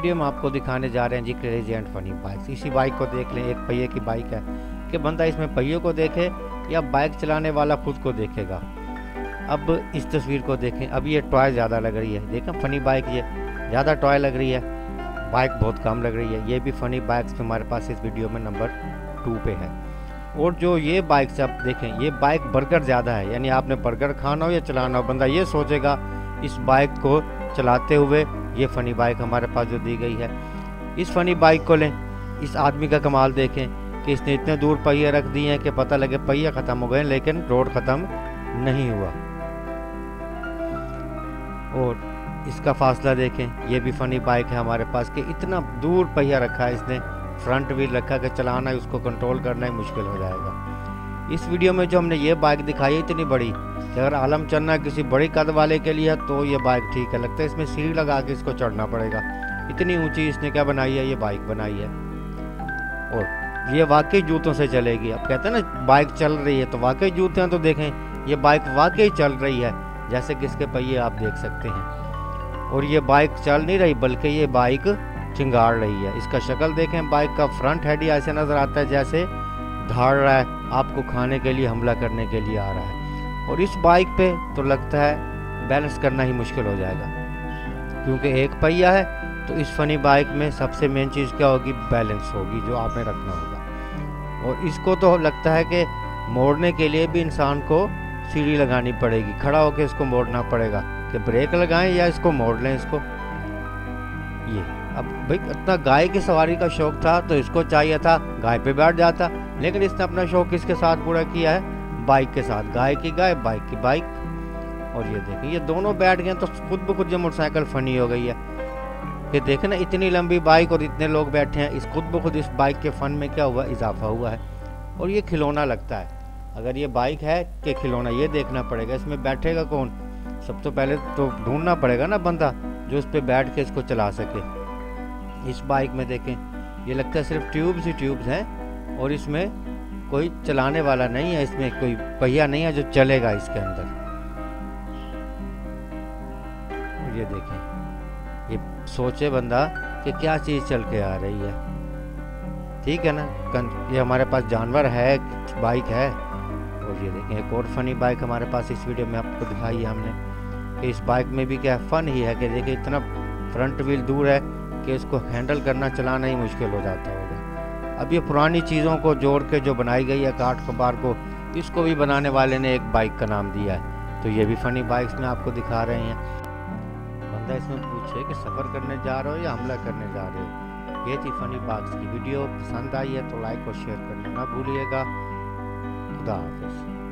Video में आपको दिखाने जा रहे हैं जी क्रेजी एंड फनी बाइक्स। इसी बाइक को देख लें, एक पहिए की बाइक है कि बंदा इसमें पहियों को देखे या बाइक चलाने वाला खुद को देखेगा। अब इस तस्वीर को देखें। अब ये टॉय ज़्यादा लग रही है, देखें फनी बाइक ये ज़्यादा टॉय लग रही है, बाइक बहुत कम लग रही है। ये भी फनी बाइक्स हमारे पास इस वीडियो में नंबर 2 पे है। और जो ये बाइक से आप देखें, ये बाइक बर्गर ज़्यादा है, यानी आपने बर्गर खाना हो या चलाना हो, बंदा ये सोचेगा इस बाइक को चलाते हुए। ये फ़नी बाइक हमारे पास जो दी गई है, इस फ़नी बाइक को लें। इस आदमी का कमाल देखें कि इसने इतने दूर पहिए रख दिए हैं कि पता लगे पहिए ख़त्म हो गए लेकिन रोड ख़त्म नहीं हुआ। और इसका फासला देखें, ये भी फ़नी बाइक है हमारे पास कि इतना दूर पहिया रखा है इसने, फ्रंट व्हील रखा कि चलाना है उसको कंट्रोल करना ही मुश्किल हो जाएगा। इस वीडियो में जो हमने ये बाइक दिखाई है इतनी बड़ी कि अगर आलम चढ़ना किसी बड़ी कद वाले के लिए तो ये बाइक ठीक है। लगता है इसमें सीढ़ी लगा के इसको चढ़ना पड़ेगा, इतनी ऊंची इसने क्या बनाई है, ये बाइक बनाई है। और ये वाकई जूतों से चलेगी। अब कहते हैं ना बाइक चल रही है तो वाकई जूते हैं, तो देखें ये बाइक वाकई चल रही है, जैसे कि इसके पहिए आप देख सकते हैं। और ये बाइक चल नहीं रही बल्कि ये बाइक चिंगाड़ रही है। इसका शक्ल देखें, बाइक का फ्रंट हेड ही ऐसे नज़र आता है जैसे धाड़ रहा है, आपको खाने के लिए, हमला करने के लिए आ रहा है। और इस बाइक पे तो लगता है बैलेंस करना ही मुश्किल हो जाएगा, क्योंकि एक पहिया है। तो इस फनी बाइक में सबसे मेन चीज़ क्या होगी, बैलेंस होगी, जो आपने रखना होगा। और इसको तो लगता है कि मोड़ने के लिए भी इंसान को सीढ़ी लगानी पड़ेगी, खड़ा होकर इसको मोड़ना पड़ेगा कि ब्रेक लगाएं या इसको मोड़ लें इसको। ये अब भाई इतना गाय की सवारी का शौक था तो इसको चाहिए था गाय पे बैठ जाता, लेकिन इसने अपना शौक किसके साथ पूरा किया है, बाइक के साथ। गाय की गाय, बाइक की बाइक। और ये देखें ये दोनों बैठ गए तो खुद ब खुद ये मोटरसाइकिल फनी हो गई है कि देखें ना इतनी लंबी बाइक और इतने लोग बैठे हैं, इस खुद ब खुद इस बाइक के फन में क्या हुआ, इजाफा हुआ है। और ये खिलौना लगता है, अगर ये बाइक है कि खिलौना, ये देखना पड़ेगा इसमें बैठेगा कौन। सब तो पहले तो ढूंढना पड़ेगा ना बंदा जो इस पर बैठ के इसको चला सके। इस बाइक में देखें ये लगता है सिर्फ ट्यूब्स ही ट्यूब्स हैं और इसमें कोई चलाने वाला नहीं है, इसमें कोई पहिया नहीं है जो चलेगा इसके अंदर। और ये देखें, ये सोचे बंदा कि क्या चीज़ चल के आ रही है, ठीक है ना। ये हमारे पास जानवर है, बाइक है। और ये देखें एक और फनी बाइक हमारे पास इस वीडियो में आपको दिखाई है हमने कि इस बाइक में भी क्या फन ही है कि देखिए इतना फ्रंट व्हील दूर है कि इसको हैंडल करना, चलाना ही मुश्किल हो जाता होगा। अब ये पुरानी चीज़ों को जोड़ के जो बनाई गई है काठ कबाड़ को, इसको भी बनाने वाले ने एक बाइक का नाम दिया है। तो ये भी फनी बाइक्स में आपको दिखा रहे हैं। बंदा इसमें पूछे कि सफ़र करने जा रहे हो या हमला करने जा रहे हो। ये थी फनी बाइक्स की वीडियो। पसंद आई है तो लाइक और शेयर करना ना भूलिएगा। खुदा हाफिज़।